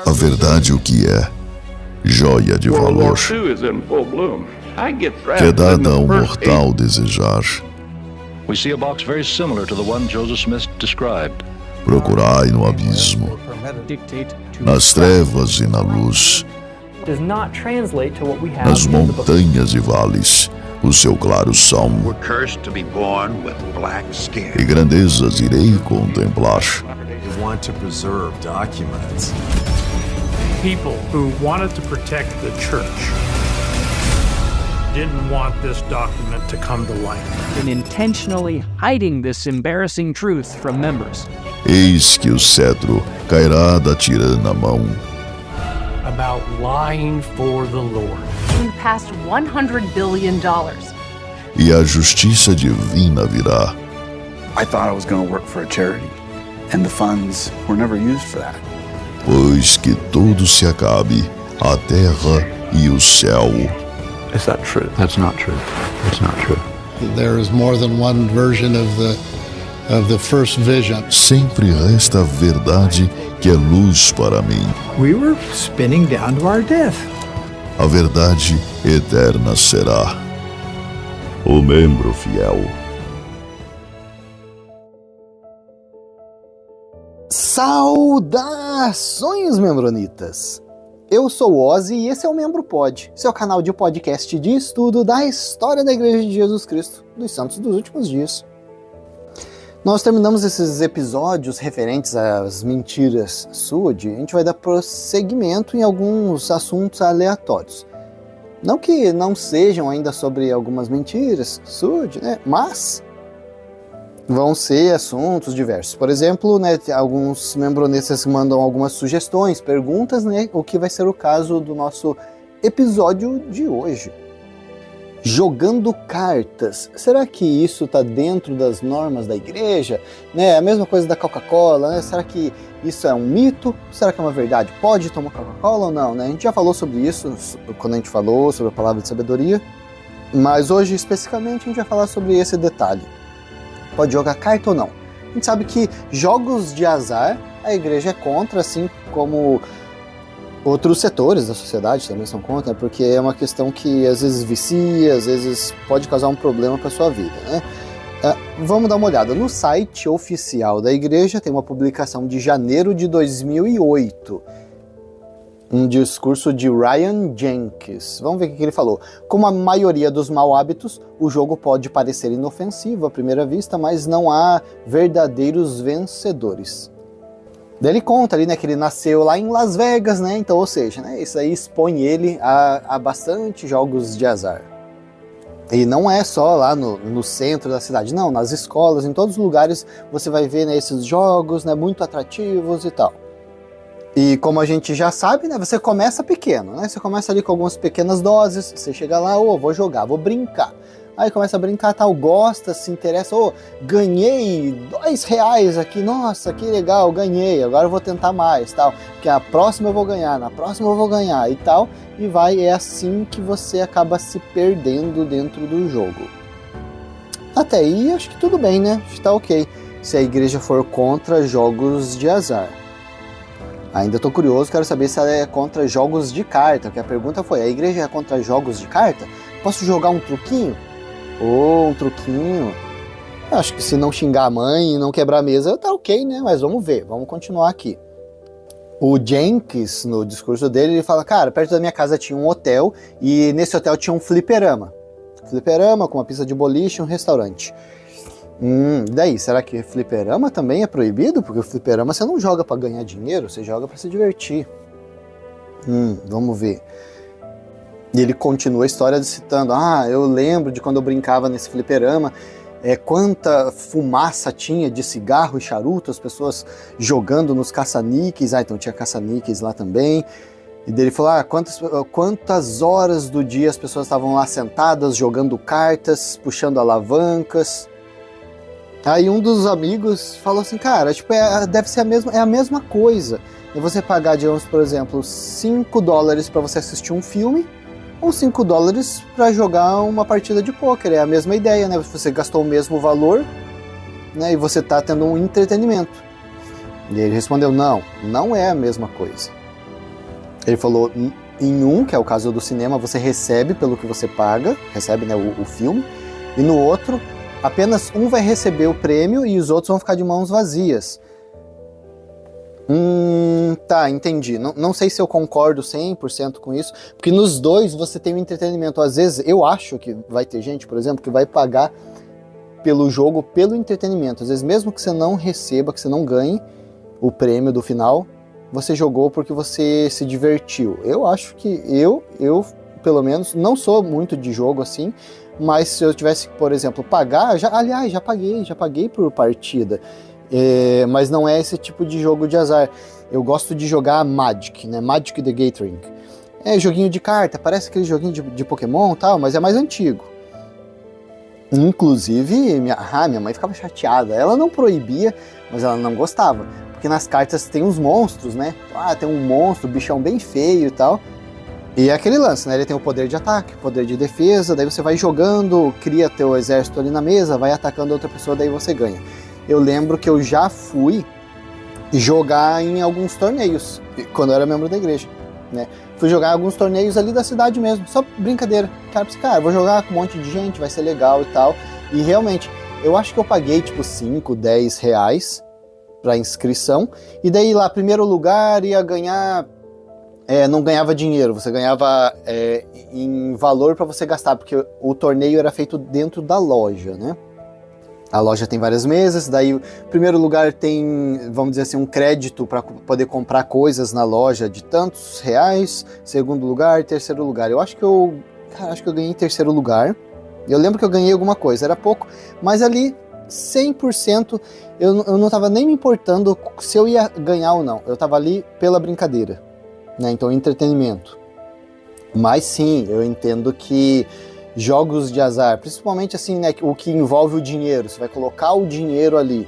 A verdade o que é joia de valor, que é dada ao mortal desejar. We see a box very similar to the one Joseph Smith described. Procurai no abismo, nas trevas e na luz, nas montanhas e vales, o seu claro som, e grandezas irei contemplar. People who wanted to protect the church didn't want this document to come to light. In intentionally hiding this embarrassing truth from members. Eis que o cetro cairá da tirana mão. About lying for the Lord. We passed $100 billion. E a justiça divina virá. I thought I was going to work for a charity, and the funds were never used for that. Pois que tudo se acabe, a terra e o céu. Is that true? That's not true. It's not true. There is more than one version of the first vision. Sempre resta a verdade que é luz para mim. We were spinning down to our death. A verdade eterna será. O membro fiel. Saudações, membronitas! Eu sou o Ozzy e esse é o Membro Pod, seu canal de podcast de estudo da história da Igreja de Jesus Cristo dos Santos dos Últimos Dias. Nós terminamos esses episódios referentes às mentiras Sud, a gente vai dar prosseguimento em alguns assuntos aleatórios. Não que não sejam ainda sobre algumas mentiras Sud, né? Mas vão ser assuntos diversos. Por exemplo, né, alguns membronistas mandam algumas sugestões, perguntas, né, o que vai ser o caso do nosso episódio de hoje. Jogando cartas. Será que isso está dentro das normas da igreja? Né, a mesma coisa da Coca-Cola, né? Será que isso é um mito? Será que é uma verdade? Pode tomar Coca-Cola ou não? Né? A gente já falou sobre isso quando a gente falou sobre a palavra de sabedoria, mas hoje especificamente a gente vai falar sobre esse detalhe. Pode jogar carta ou não? A gente sabe que jogos de azar a igreja é contra, assim como outros setores da sociedade também são contra, né? Porque é uma questão que às vezes vicia, às vezes pode causar um problema para a sua vida, né? Vamos dar uma olhada. No site oficial da igreja tem uma publicação de janeiro de 2008. Um discurso de Ryan Jenkins. Vamos ver o que ele falou. Como a maioria dos mau hábitos, o jogo pode parecer inofensivo à primeira vista, mas não há verdadeiros vencedores. Daí ele conta ali, né, que ele nasceu lá em Las Vegas, né? Então, ou seja, né, isso aí expõe ele a bastante jogos de azar. E não é só lá no centro da cidade, não, nas escolas, em todos os lugares você vai ver, né, esses jogos, né, muito atrativos e tal. E como a gente já sabe, né, você começa pequeno, né? Você começa ali com algumas pequenas doses, você chega lá, vou jogar, vou brincar. Aí começa a brincar, tal, gosta, se interessa, ganhei R$2 aqui, nossa, que legal, ganhei, agora eu vou tentar mais, tal, porque a próxima eu vou ganhar, na próxima eu vou ganhar e tal, e é assim que você acaba se perdendo dentro do jogo. Até aí, acho que tudo bem, né? Acho que tá ok, se a igreja for contra jogos de azar. Ainda estou curioso, quero saber se ela é contra jogos de carta, porque a pergunta foi, a igreja é contra jogos de carta? Posso jogar um truquinho? Um truquinho. Acho que se não xingar a mãe e não quebrar a mesa, tá ok, né? Mas vamos ver, vamos continuar aqui. O Jenkins, no discurso dele, ele fala, cara, perto da minha casa tinha um hotel, e nesse hotel tinha um fliperama. Fliperama com uma pista de boliche e um restaurante. Daí, será que fliperama também é proibido? Porque o fliperama você não joga para ganhar dinheiro, você joga para se divertir. Vamos ver. E ele continua a história citando, eu lembro de quando eu brincava nesse fliperama, quanta fumaça tinha de cigarro e charuto, as pessoas jogando nos caça-níqueis, então tinha caça-níqueis lá também. E dele falou, quantas horas do dia as pessoas estavam lá sentadas, jogando cartas, puxando alavancas. Aí um dos amigos falou assim, cara, deve ser a mesma coisa. E você pagar, digamos, por exemplo, $5 para você assistir um filme, ou $5 para jogar uma partida de pôquer. É a mesma ideia, né? Você gastou o mesmo valor, né? E você está tendo um entretenimento. E ele respondeu, não é a mesma coisa. Ele falou, em um, que é o caso do cinema, você recebe pelo que você paga, recebe, né, o filme, e no outro, apenas um vai receber o prêmio e os outros vão ficar de mãos vazias. Tá, entendi. Não sei se eu concordo 100% com isso, porque nos dois você tem o entretenimento. Às vezes, eu acho que vai ter gente, por exemplo, que vai pagar pelo jogo, pelo entretenimento. Às vezes, mesmo que você não receba, que você não ganhe o prêmio do final, você jogou porque você se divertiu. Eu acho que eu pelo menos, não sou muito de jogo assim, mas se eu tivesse, por exemplo, pagar, já paguei por partida. Mas não é esse tipo de jogo de azar. Eu gosto de jogar Magic, né? Magic the Gathering. É joguinho de carta, parece aquele joguinho de Pokémon e tal, mas é mais antigo. Inclusive, minha mãe ficava chateada. Ela não proibia, mas ela não gostava. Porque nas cartas tem uns monstros, né? Tem um monstro, bichão bem feio e tal. E é aquele lance, né? Ele tem o poder de ataque, poder de defesa, daí você vai jogando, cria teu exército ali na mesa, vai atacando outra pessoa, daí você ganha. Eu lembro que eu já fui jogar em alguns torneios, quando eu era membro da igreja, né? Fui jogar em alguns torneios ali da cidade mesmo, só brincadeira. Cara, vou jogar com um monte de gente, vai ser legal e tal. E realmente, eu acho que eu paguei tipo 5, 10 reais pra inscrição, e daí lá, primeiro lugar, ia ganhar... não ganhava dinheiro, você ganhava em valor para você gastar, porque o torneio era feito dentro da loja, né? A loja tem várias mesas, daí o primeiro lugar tem, vamos dizer assim, um crédito para poder comprar coisas na loja de tantos reais, segundo lugar, terceiro lugar. Eu acho que eu ganhei em terceiro lugar. Eu lembro que eu ganhei alguma coisa, era pouco, mas ali 100% eu não estava nem me importando se eu ia ganhar ou não. Eu estava ali pela brincadeira, né? Então, entretenimento. Mas sim, eu entendo que jogos de azar, principalmente assim, né, o que envolve o dinheiro, você vai colocar o dinheiro ali,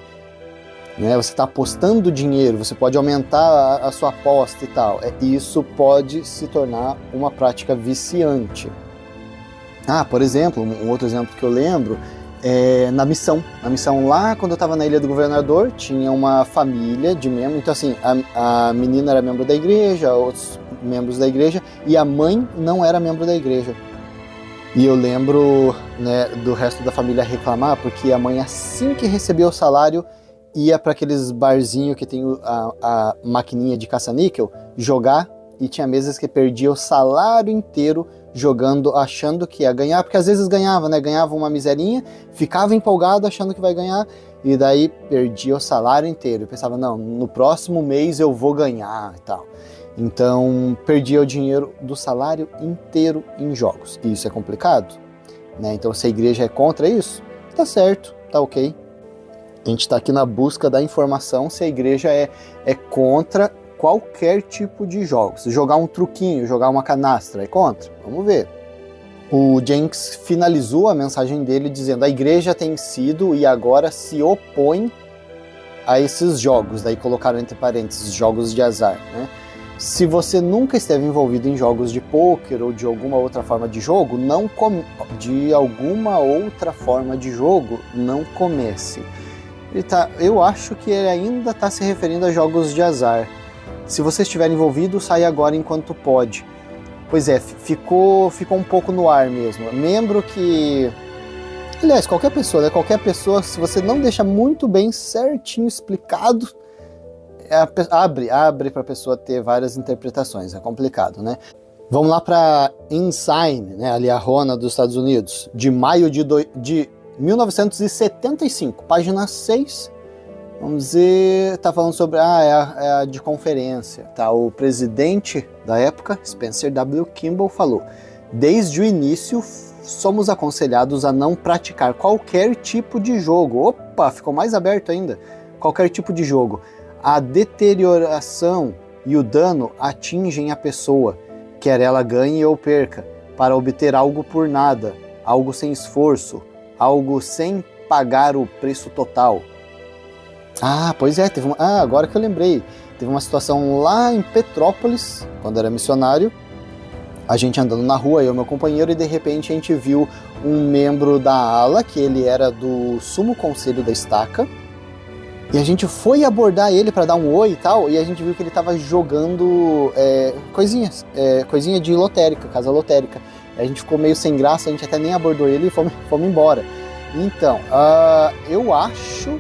né, você está apostando dinheiro, você pode aumentar a sua aposta e tal, isso pode se tornar uma prática viciante. Por exemplo, um outro exemplo que eu lembro é na missão lá, quando eu estava na Ilha do Governador, tinha uma família de membros, então assim, a menina era membro da igreja, outros membros da igreja, e a mãe não era membro da igreja. E eu lembro, né, do resto da família reclamar, porque a mãe, assim que recebeu o salário, ia para aqueles barzinhos que tem a maquininha de caça-níquel, jogar, e tinha meses que perdia o salário inteiro jogando, achando que ia ganhar, porque às vezes ganhava, né? Ganhava uma miserinha, ficava empolgado achando que vai ganhar, e daí perdia o salário inteiro. Eu pensava, não, no próximo mês eu vou ganhar e tal. Então, perdia o dinheiro do salário inteiro em jogos. E isso é complicado, né? Então, se a igreja é contra isso, tá certo, tá ok. A gente tá aqui na busca da informação se a igreja é contra qualquer tipo de jogos. Jogar um truquinho, jogar uma canastra, é contra? Vamos ver. O Jenks finalizou a mensagem dele dizendo: a igreja tem sido e agora se opõe a esses jogos. Daí colocaram entre parênteses, jogos de azar, né? Se você nunca esteve envolvido em jogos de pôquer ou de alguma outra forma de jogo, não comece. Eu acho que ele ainda está se referindo a jogos de azar. Se você estiver envolvido, sai agora enquanto pode. Pois é, ficou um pouco no ar mesmo. Membro que... Aliás, qualquer pessoa, né? Qualquer pessoa, se você não deixa muito bem certinho explicado, abre para a pessoa ter várias interpretações. É complicado, né? Vamos lá para Ensign, né? Ali a Rona dos Estados Unidos, de maio de 1975, página 6. Vamos dizer, tá falando sobre a de conferência, tá? O presidente da época, Spencer W. Kimball, falou: desde o início somos aconselhados a não praticar qualquer tipo de jogo. Opa, ficou mais aberto ainda. Qualquer tipo de jogo. A deterioração e o dano atingem a pessoa, quer ela ganhe ou perca, para obter algo por nada, algo sem esforço, algo sem pagar o preço total. Pois é, agora que eu lembrei, teve uma situação lá em Petrópolis, quando era missionário, a gente andando na rua, eu e meu companheiro, e de repente a gente viu um membro da ala, que ele era do Sumo Conselho da Estaca, E a gente foi abordar ele para dar um oi e tal, e a gente viu que ele tava jogando coisinha de lotérica, casa lotérica. A gente ficou meio sem graça, a gente até nem abordou ele e fomos embora. Então, eu acho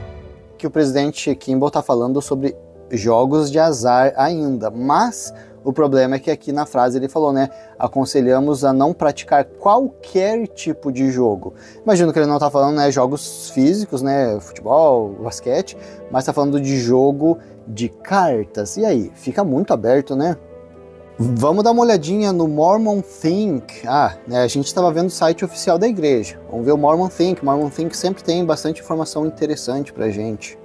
que o presidente Kimball tá falando sobre jogos de azar ainda, mas o problema é que aqui na frase ele falou, né, aconselhamos a não praticar qualquer tipo de jogo. Imagino que ele não tá falando, né, jogos físicos, né, futebol, basquete, mas tá falando de jogo de cartas. E aí, fica muito aberto, né? Vamos dar uma olhadinha no Mormon Think. Né, a gente estava vendo o site oficial da igreja. Vamos ver o Mormon Think. Mormon Think sempre tem bastante informação interessante pra gente.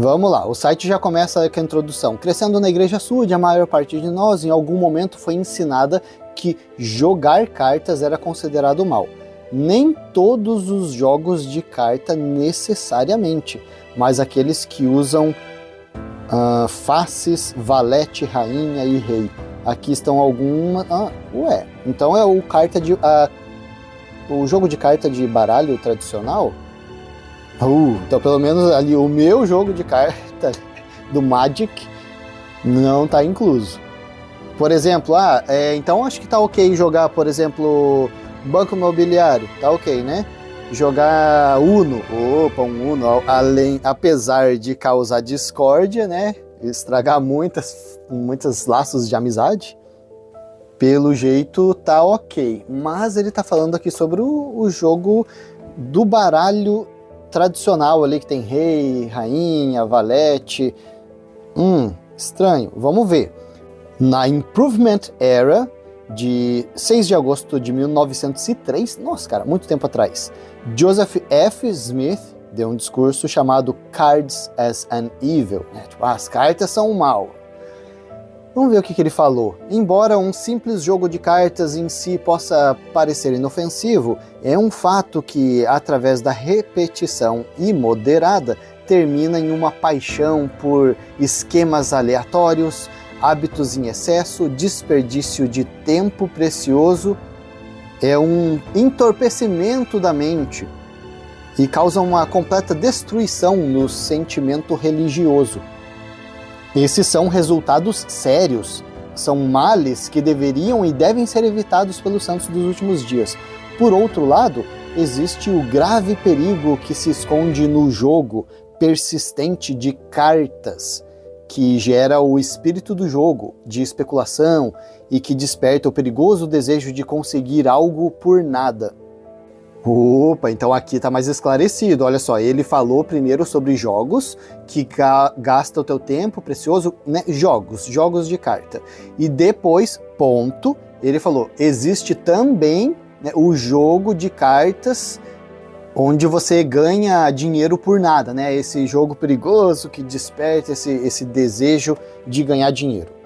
Vamos lá, o site já começa com a introdução. Crescendo na Igreja Sud, a maior parte de nós em algum momento foi ensinada que jogar cartas era considerado mal. Nem todos os jogos de carta necessariamente, mas aqueles que usam faces, valete, rainha e rei. Aqui estão algumas... então é o jogo de carta de baralho tradicional? Então pelo menos ali o meu jogo de carta do Magic não está incluso. Por exemplo, então acho que tá ok jogar, por exemplo, Banco Imobiliário, tá ok, né? Jogar Uno, um Uno, apesar de causar discórdia, né? Estragar muitos laços de amizade, pelo jeito tá ok. Mas ele tá falando aqui sobre o jogo do baralho tradicional ali, que tem rei, rainha, valete. Estranho. Vamos ver. Na Improvement Era, de 6 de agosto de 1903, nossa, cara, muito tempo atrás, Joseph F. Smith deu um discurso chamado Cards as an Evil, né? Tipo, as cartas são o mal. Vamos ver o que ele falou. Embora um simples jogo de cartas em si possa parecer inofensivo, é um fato que, através da repetição imoderada, termina em uma paixão por esquemas aleatórios, hábitos em excesso, desperdício de tempo precioso, é um entorpecimento da mente e causa uma completa destruição no sentimento religioso. Esses são resultados sérios, são males que deveriam e devem ser evitados pelos santos dos últimos dias. Por outro lado, existe o grave perigo que se esconde no jogo persistente de cartas, que gera o espírito do jogo, de especulação, e que desperta o perigoso desejo de conseguir algo por nada. Então aqui está mais esclarecido. Olha só, ele falou primeiro sobre jogos que gastam o teu tempo precioso, né? Jogos de carta. E depois, ele falou, existe também, né, o jogo de cartas onde você ganha dinheiro por nada, né? Esse jogo perigoso que desperta esse desejo de ganhar dinheiro.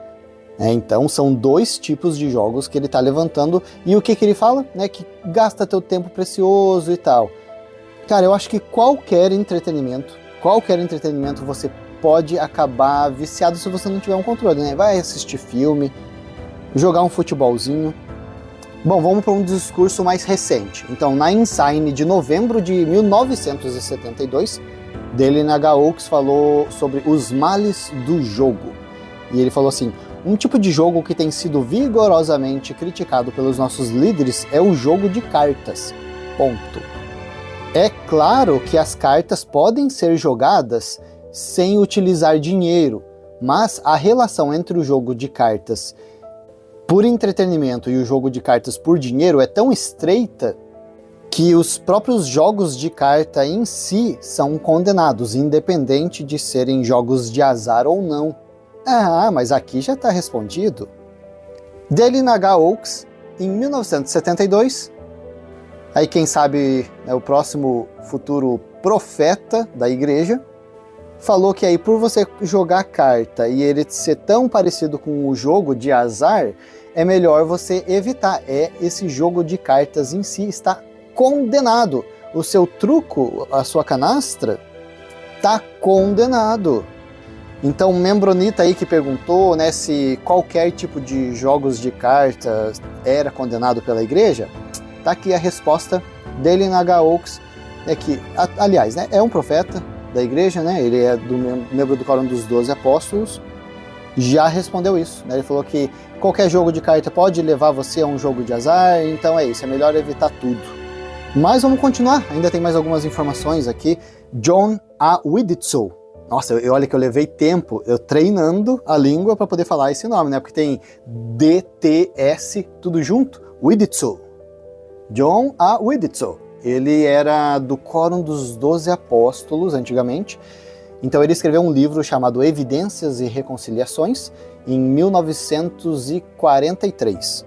Então são dois tipos de jogos que ele está levantando. E o que ele fala? Né, que gasta teu tempo precioso e tal. Cara, eu acho que qualquer entretenimento você pode acabar viciado se você não tiver um controle, né? Vai assistir filme, jogar um futebolzinho. Bom, vamos para um discurso mais recente. Então, na Ensign de novembro de 1972, Dale Naga Oaks falou sobre os males do jogo. E ele falou assim: um tipo de jogo que tem sido vigorosamente criticado pelos nossos líderes é o jogo de cartas. É claro que as cartas podem ser jogadas sem utilizar dinheiro, mas a relação entre o jogo de cartas por entretenimento e o jogo de cartas por dinheiro é tão estreita que os próprios jogos de carta em si são condenados, independente de serem jogos de azar ou não. Mas aqui já está respondido. Dale Naga Oaks, em 1972, aí quem sabe, né, o próximo futuro profeta da igreja, falou que aí por você jogar carta e ele ser tão parecido com o jogo de azar, é melhor você evitar. Esse jogo de cartas em si está condenado. O seu truco, a sua canastra, está condenado. Então, Membronita aí que perguntou, né, se qualquer tipo de jogos de cartas era condenado pela igreja, tá aqui a resposta dele na Naga Oaks, que, aliás, né, é um profeta, da igreja, né? Ele é membro do Quórum dos 12 Apóstolos, já respondeu isso, né? Ele falou que qualquer jogo de carta pode levar você a um jogo de azar, então é isso, é melhor evitar tudo. Mas vamos continuar, ainda tem mais algumas informações aqui. John A. Widitsoe. Nossa, olha que eu levei tempo eu treinando a língua para poder falar esse nome, né? Porque tem DTS, tudo junto. Widitsoe. John A. Widitsoe. Ele era do Quórum dos 12 Apóstolos, antigamente. Então ele escreveu um livro chamado Evidências e Reconciliações, em 1943.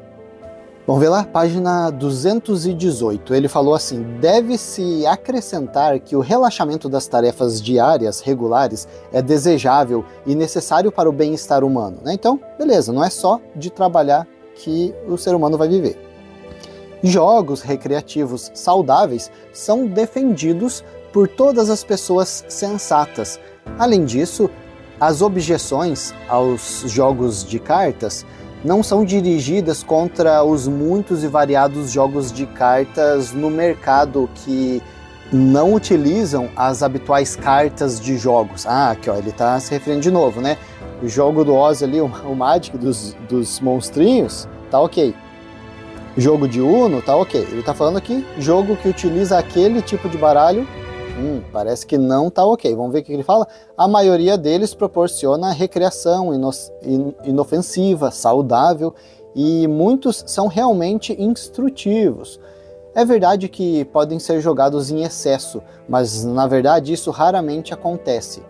Vamos ver lá, página 218. Ele falou assim: deve-se acrescentar que o relaxamento das tarefas diárias regulares é desejável e necessário para o bem-estar humano, né? Então, beleza, não é só de trabalhar que o ser humano vai viver. Jogos recreativos saudáveis são defendidos por todas as pessoas sensatas. Além disso, as objeções aos jogos de cartas não são dirigidas contra os muitos e variados jogos de cartas no mercado que não utilizam as habituais cartas de jogos. Ah, aqui ó, ele está se referindo de novo, né? O jogo do Oz ali, o Magic dos monstrinhos, tá ok. Jogo de Uno, tá ok. Ele tá falando aqui, jogo que utiliza aquele tipo de baralho, parece que não tá ok. Vamos ver o que ele fala. A maioria deles proporciona recreação inofensiva, saudável, e muitos são realmente instrutivos. É verdade que podem ser jogados em excesso, mas na verdade isso raramente acontece.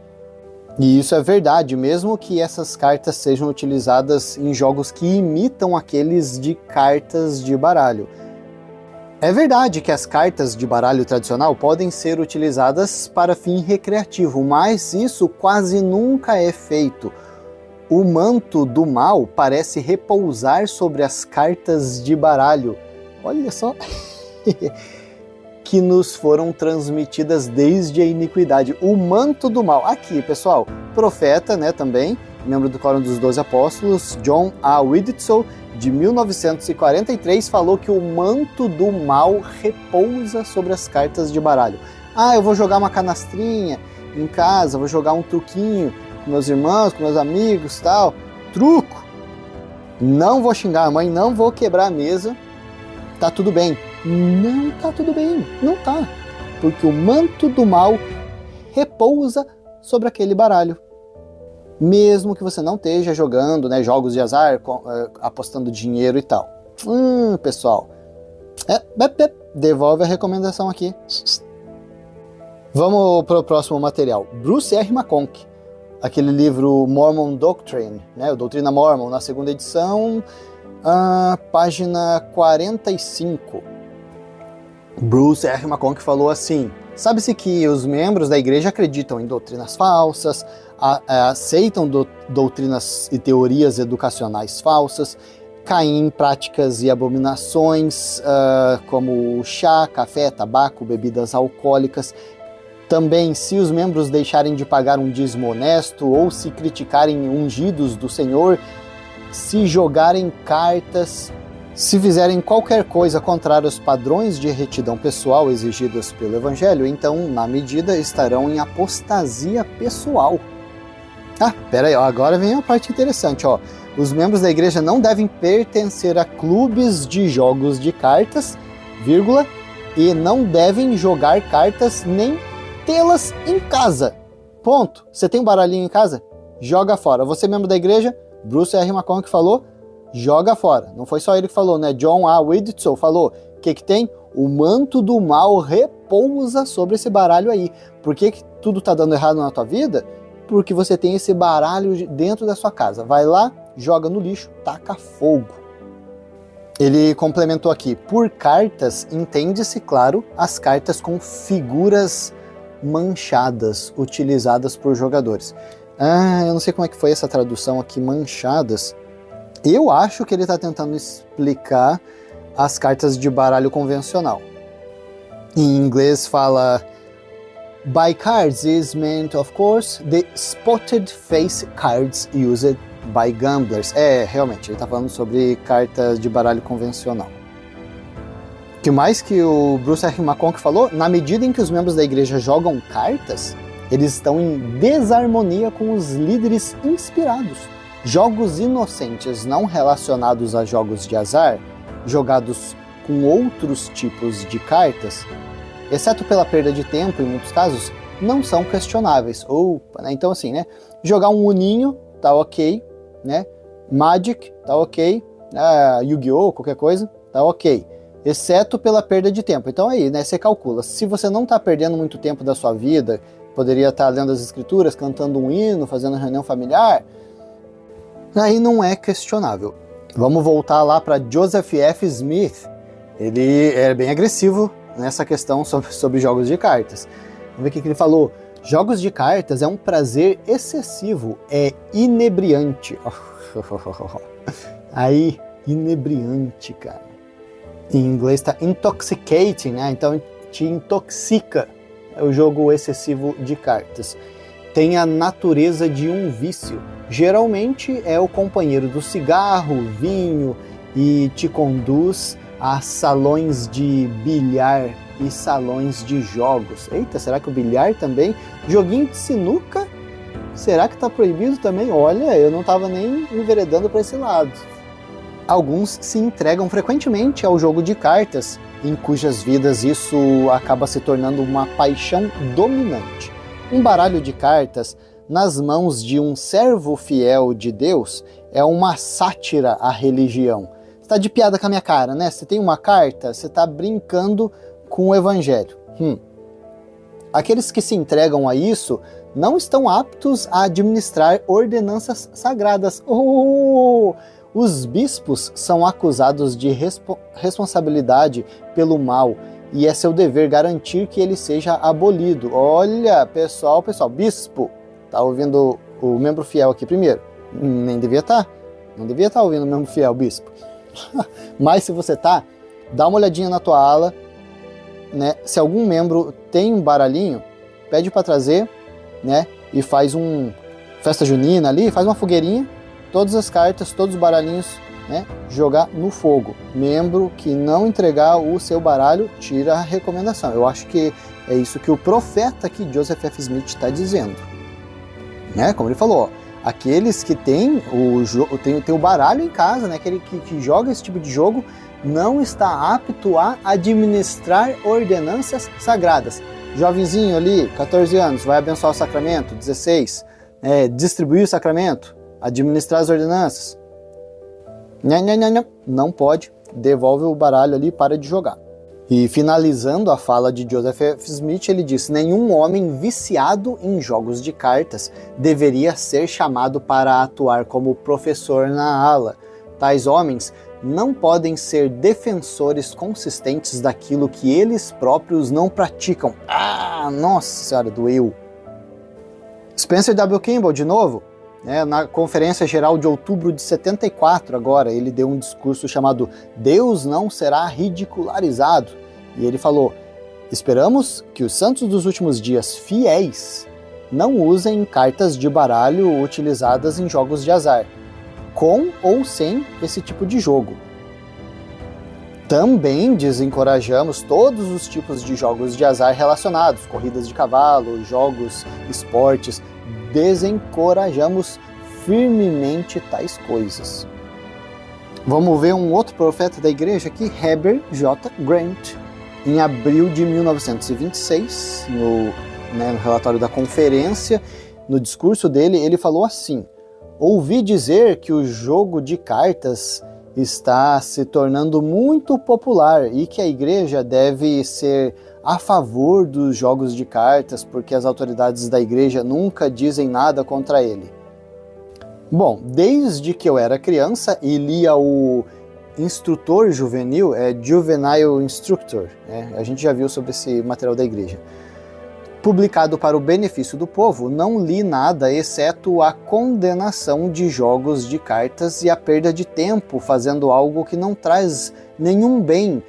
E isso é verdade, mesmo que essas cartas sejam utilizadas em jogos que imitam aqueles de cartas de baralho. É verdade que as cartas de baralho tradicional podem ser utilizadas para fim recreativo, mas isso quase nunca é feito. O manto do mal parece repousar sobre as cartas de baralho. Olha só... que nos foram transmitidas desde a iniquidade. O manto do mal. Aqui, pessoal, profeta, né, também, membro do Quórum dos 12 Apóstolos, John A. Widitsoe, de 1943, falou que o manto do mal repousa sobre as cartas de baralho. Ah, eu vou jogar uma canastrinha em casa, vou jogar um truquinho com meus irmãos, com meus amigos, tal. Truco! Não vou xingar a mãe, não vou quebrar a mesa, tá tudo bem. Não tá tudo bem, não tá. Porque o manto do mal repousa sobre aquele baralho. Mesmo que você não esteja jogando, né, jogos de azar, apostando dinheiro e tal. Pessoal, devolve a recomendação aqui. Vamos para o próximo material. Bruce R. McConkie, aquele livro Mormon Doctrine, né, o Doutrina Mormon, na segunda edição, página 45. Bruce R. McConkie falou assim: sabe-se que os membros da igreja acreditam em doutrinas falsas, aceitam doutrinas e teorias educacionais falsas, caem em práticas e abominações como chá, café, tabaco, bebidas alcoólicas. Também, se os membros deixarem de pagar um dízimo honesto ou se criticarem ungidos do Senhor, se jogarem cartas, se fizerem qualquer coisa contrária aos padrões de retidão pessoal exigidos pelo Evangelho, então, na medida, estarão em apostasia pessoal. Pera aí, agora vem a parte interessante, ó. Os membros da igreja não devem pertencer a clubes de jogos de cartas, vírgula, e não devem jogar cartas nem tê-las em casa. Ponto. Você tem um baralhinho em casa? Joga fora. Você é membro da igreja? Bruce R. McConkie falou, joga fora. Não foi só ele que falou, né? John A. Widitsoe falou. O que tem? O manto do mal repousa sobre esse baralho aí. Por que tudo tá dando errado na tua vida? Porque você tem esse baralho dentro da sua casa. Vai lá, joga no lixo, taca fogo. Ele complementou aqui. Por cartas, entende-se, claro, as cartas com figuras manchadas, utilizadas por jogadores. Eu não sei como é que foi essa tradução aqui, manchadas. Eu acho que ele está tentando explicar as cartas de baralho convencional. Em inglês fala: by cards is meant, of course, the spotted face cards used by gamblers. Realmente, ele está falando sobre cartas de baralho convencional. O que mais que o Bruce R. McConkie falou? Na medida em que os membros da igreja jogam cartas, Eles estão em desarmonia com os líderes inspirados. Jogos inocentes não relacionados a jogos de azar, jogados com outros tipos de cartas, exceto pela perda de tempo em muitos casos, não são questionáveis. Opa, né? Então assim, né? Jogar um uninho tá ok, né? Magic tá ok, Yu-Gi-Oh, qualquer coisa, tá ok. Exceto pela perda de tempo. Então aí, né? Você calcula. Se você não tá perdendo muito tempo da sua vida, poderia estar lendo as escrituras, cantando um hino, fazendo reunião familiar, aí não é questionável. Vamos voltar lá para Joseph F. Smith. Ele é bem agressivo nessa questão sobre jogos de cartas. Vamos ver o que ele falou. Jogos de cartas é um prazer excessivo, é inebriante. Aí, inebriante, cara. Em inglês tá intoxicating, né? Então te intoxica. É o jogo excessivo de cartas. Tem a natureza de um vício. Geralmente é o companheiro do cigarro, vinho, e te conduz a salões de bilhar e salões de jogos. Eita, será que o bilhar também? Joguinho de sinuca? Será que tá proibido também? Olha, eu não tava nem enveredando para esse lado. Alguns se entregam frequentemente ao jogo de cartas, em cujas vidas isso acaba se tornando uma paixão dominante. Um baralho de cartas nas mãos de um servo fiel de Deus é uma sátira à religião. Você tá de piada com a minha cara, né? Você tem uma carta, você tá brincando com o evangelho. Aqueles que se entregam a isso não estão aptos a administrar ordenanças sagradas. Os bispos são acusados de responsabilidade pelo mal e é seu dever garantir que ele seja abolido. Olha, pessoal, bispo, tá ouvindo o membro fiel aqui primeiro? Nem devia estar. Não devia estar ouvindo o membro fiel, bispo. Mas se você tá, dá uma olhadinha na tua ala, né? Se algum membro tem um baralhinho, pede para trazer, né? E faz festa junina ali, faz uma fogueirinha, todas as cartas, todos os baralhinhos, né? Jogar no fogo. Membro que não entregar o seu baralho, tira a recomendação. Eu acho que é isso que o profeta aqui, Joseph F. Smith, está dizendo, né? Como ele falou, ó, aqueles que têm o baralho em casa, né? Aquele que joga esse tipo de jogo, não está apto a administrar ordenanças sagradas. Jovenzinho ali, 14 anos, vai abençoar o sacramento, 16, distribuir o sacramento, administrar as ordenanças. Não pode, devolve o baralho ali e para de jogar. E finalizando a fala de Joseph F. Smith, ele disse: nenhum homem viciado em jogos de cartas deveria ser chamado para atuar como professor na ala. Tais homens não podem ser defensores consistentes daquilo que eles próprios não praticam. Nossa senhora, doeu. Spencer W. Kimball, de novo, na Conferência Geral de outubro de 74, agora, ele deu um discurso chamado Deus não será ridicularizado. E ele falou: esperamos que os santos dos últimos dias fiéis não usem cartas de baralho utilizadas em jogos de azar, com ou sem esse tipo de jogo. Também desencorajamos todos os tipos de jogos de azar relacionados, corridas de cavalo, jogos, esportes. Desencorajamos firmemente tais coisas. Vamos ver um outro profeta da igreja aqui, Heber J. Grant, em abril de 1926, no relatório da conferência, no discurso dele, ele falou assim: ouvi dizer que o jogo de cartas está se tornando muito popular e que a igreja deve ser a favor dos jogos de cartas porque as autoridades da igreja nunca dizem nada contra ele. Bom, desde que eu era criança e lia o Instrutor Juvenil, Juvenile Instructor, a gente já viu sobre esse material da igreja, publicado para o benefício do povo, não li nada exceto a condenação de jogos de cartas e a perda de tempo fazendo algo que não traz nenhum bem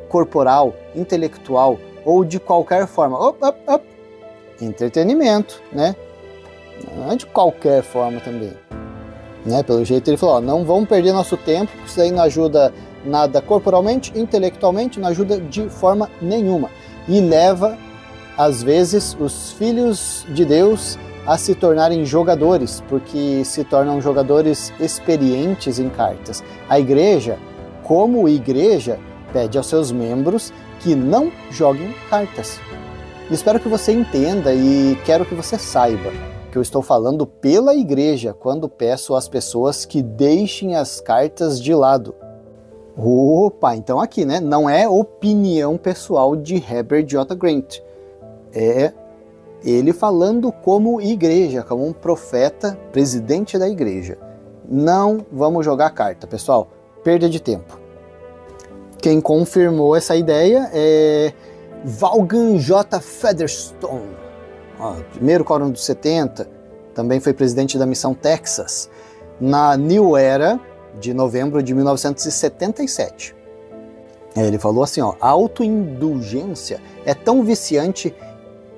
corporal, intelectual ou de qualquer forma. Entretenimento, né? Não é de qualquer forma também. Pelo jeito ele falou, não vamos perder nosso tempo, porque isso aí não ajuda nada corporalmente, intelectualmente, não ajuda de forma nenhuma. E leva às vezes, os filhos de Deus a se tornarem jogadores, porque se tornam jogadores experientes em cartas. A igreja, como igreja, pede aos seus membros que não joguem cartas. Espero que você entenda e quero que você saiba que eu estou falando pela igreja quando peço às pessoas que deixem as cartas de lado. Opa, então aqui, né? Não é opinião pessoal de Herbert J. Grant. É ele falando como igreja, como um profeta, presidente da igreja. Não vamos jogar carta, pessoal. Perda de tempo. Quem confirmou essa ideia é Vaughan J. Featherstone, primeiro Quórum dos 70, também foi presidente da Missão Texas, na New Era, de novembro de 1977. Ele falou assim, a autoindulgência é tão viciante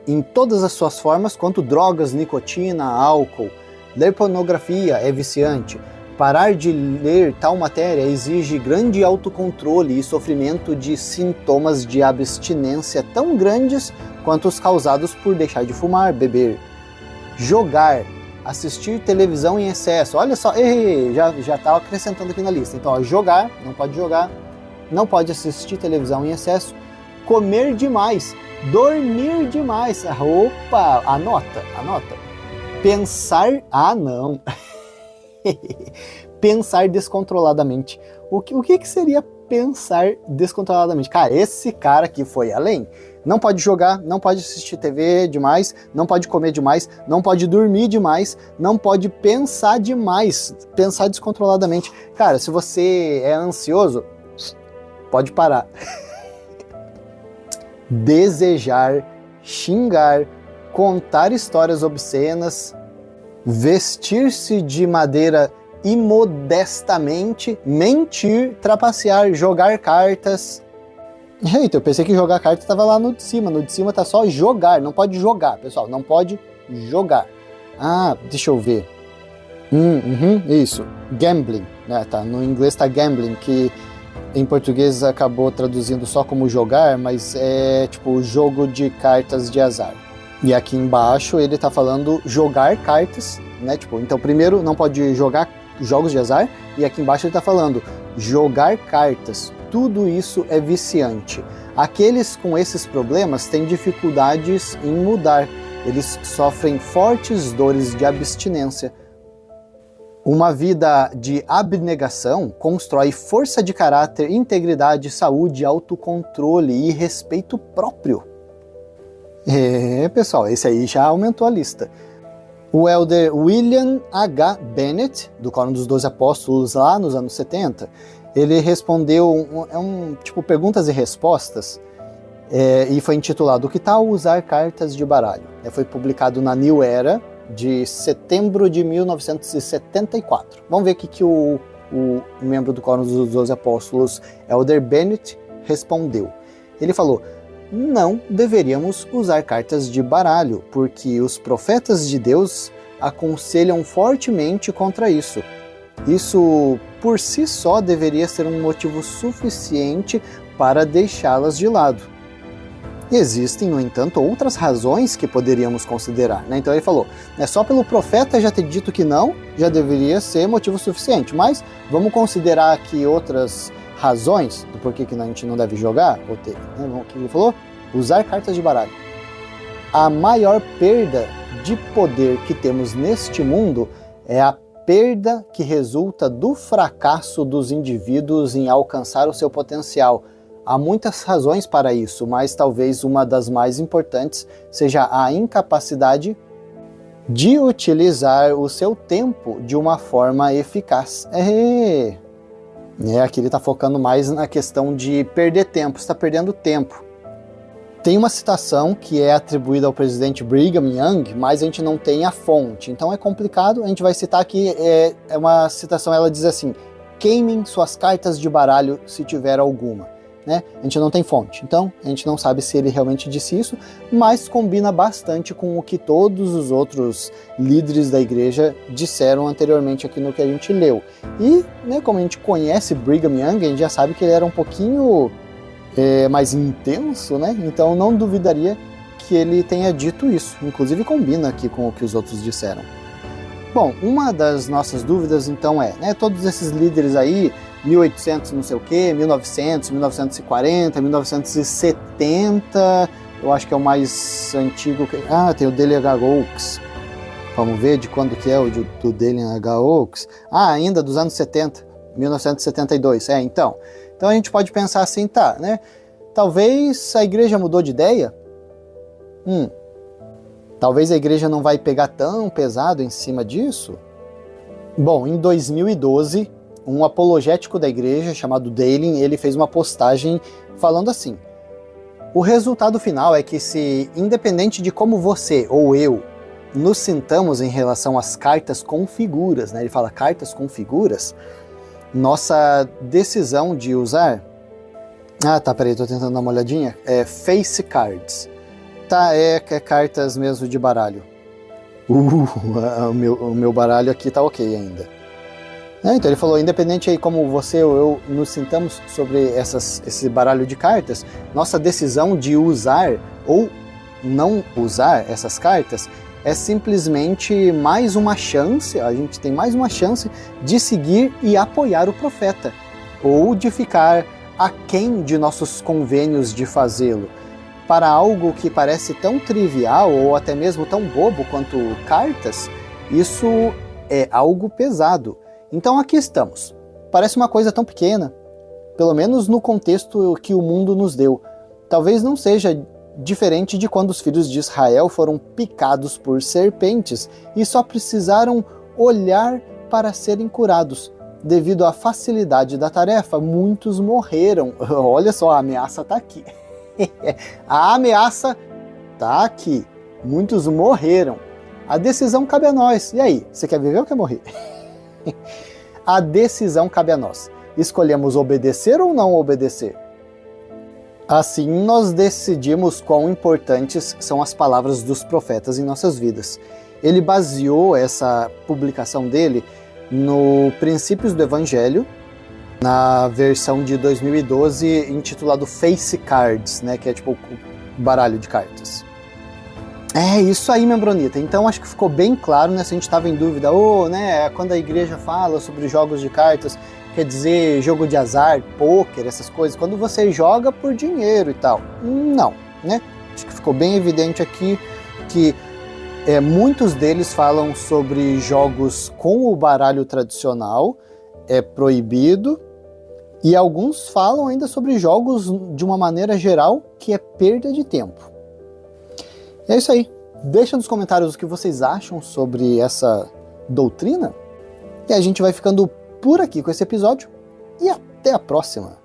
em todas as suas formas quanto drogas, nicotina, álcool. Ler pornografia é viciante. Parar de ler tal matéria exige grande autocontrole e sofrimento de sintomas de abstinência tão grandes quanto os causados por deixar de fumar, beber. Jogar, assistir televisão em excesso. Olha só, já estava acrescentando aqui na lista. Então, jogar, não pode jogar. Não pode assistir televisão em excesso. Comer demais. Dormir demais. Opa, anota. Pensar, não. Pensar descontroladamente. O que seria pensar descontroladamente? Cara, esse cara aqui foi além. Não pode jogar, não pode assistir TV demais, não pode comer demais, não pode dormir demais, não pode pensar demais, pensar descontroladamente. Cara, se você é ansioso, pode parar. Desejar, xingar, contar histórias obscenas, vestir-se de maneira imodestamente, mentir, trapacear, jogar cartas. Eita, eu pensei que jogar carta estava lá no de cima. No de cima tá só jogar, não pode jogar, pessoal, não pode jogar. Deixa eu ver. Isso, gambling, né? Tá, no inglês tá gambling, que em português acabou traduzindo só como jogar, mas é tipo jogo de cartas de azar. E aqui embaixo ele tá falando jogar cartas, né? Tipo, então primeiro não pode jogar jogos de azar, e aqui embaixo ele tá falando jogar cartas. Tudo isso é viciante. Aqueles com esses problemas têm dificuldades em mudar. Eles sofrem fortes dores de abstinência. Uma vida de abnegação constrói força de caráter, integridade, saúde, autocontrole e respeito próprio. Pessoal, esse aí já aumentou a lista. O elder William H. Bennett, do Quórum dos 12 Apóstolos, lá nos anos 70, ele respondeu tipo perguntas e respostas, e foi intitulado "O que tal usar cartas de baralho?". Foi publicado na New Era, de setembro de 1974. Vamos ver o que o membro do Quórum dos 12 Apóstolos, elder Bennett, respondeu. Ele falou: não deveríamos usar cartas de baralho, porque os profetas de Deus aconselham fortemente contra isso. Isso, por si só, deveria ser um motivo suficiente para deixá-las de lado. Existem, no entanto, outras razões que poderíamos considerar, né? Então ele falou, só pelo profeta já ter dito que não, já deveria ser motivo suficiente, mas vamos considerar aqui outras razões do porquê que a gente não deve jogar, ou ter, né? O que ele falou? Usar cartas de baralho. A maior perda de poder que temos neste mundo é a perda que resulta do fracasso dos indivíduos em alcançar o seu potencial. Há muitas razões para isso, mas talvez uma das mais importantes seja a incapacidade de utilizar o seu tempo de uma forma eficaz. Aqui ele está focando mais na questão de perder tempo, está perdendo tempo. Tem uma citação que é atribuída ao presidente Brigham Young, mas a gente não tem a fonte, então é complicado. A gente vai citar aqui, é uma citação, ela diz assim: queimem suas cartas de baralho se tiver alguma. Né? A gente não tem fonte, então a gente não sabe se ele realmente disse isso, mas combina bastante com o que todos os outros líderes da igreja disseram anteriormente aqui no que a gente leu. E, né, como a gente conhece Brigham Young, a gente já sabe que ele era um pouquinho mais intenso, né? Então não duvidaria que ele tenha dito isso. Inclusive combina aqui com o que os outros disseram. Bom, uma das nossas dúvidas então é, né, todos esses líderes aí, 1800 não sei o que, 1900, 1940, 1970, eu acho que é o mais antigo. Tem o Dalian H. Oaks. Vamos ver de quando que é o do Dalian H. Oaks. Ainda dos anos 70, 1972. Então a gente pode pensar assim, né? Talvez a igreja mudou de ideia? Talvez a igreja não vai pegar tão pesado em cima disso? Bom, em 2012, um apologético da igreja chamado Dalian, ele fez uma postagem falando assim: o resultado final é que se, independente de como você ou eu nos sintamos em relação às cartas com figuras, né? Ele fala cartas com figuras, nossa decisão de usar... peraí, tô tentando dar uma olhadinha. Face cards. É cartas mesmo de baralho. O meu baralho aqui tá ok ainda. Então ele falou, independente aí como você ou eu nos sintamos sobre esse baralho de cartas, nossa decisão de usar ou não usar essas cartas é simplesmente mais uma chance, a gente tem mais uma chance de seguir e apoiar o profeta, ou de ficar aquém de nossos convênios de fazê-lo. Para algo que parece tão trivial ou até mesmo tão bobo quanto cartas, isso é algo pesado. Então aqui estamos. Parece uma coisa tão pequena, pelo menos no contexto que o mundo nos deu. Talvez não seja diferente de quando os filhos de Israel foram picados por serpentes e só precisaram olhar para serem curados. Devido à facilidade da tarefa, muitos morreram. Olha só, a ameaça está aqui. A ameaça está aqui. Muitos morreram. A decisão cabe a nós. E aí, você quer viver ou quer morrer? A decisão cabe a nós. Escolhemos obedecer ou não obedecer? Assim, nós decidimos quão importantes são as palavras dos profetas em nossas vidas. Ele baseou essa publicação dele no Princípios do Evangelho, na versão de 2012, intitulado Face Cards, né, que é tipo o baralho de cartas. É isso aí, membronita. Então acho que ficou bem claro, né, se a gente estava em dúvida, né, quando a igreja fala sobre jogos de cartas, quer dizer jogo de azar, pôquer, essas coisas, quando você joga por dinheiro e tal. Não, né? Acho que ficou bem evidente aqui que muitos deles falam sobre jogos com o baralho tradicional, é proibido, e alguns falam ainda sobre jogos de uma maneira geral, que é perda de tempo. É isso aí. Deixa nos comentários o que vocês acham sobre essa doutrina, e a gente vai ficando por aqui com esse episódio, e até a próxima!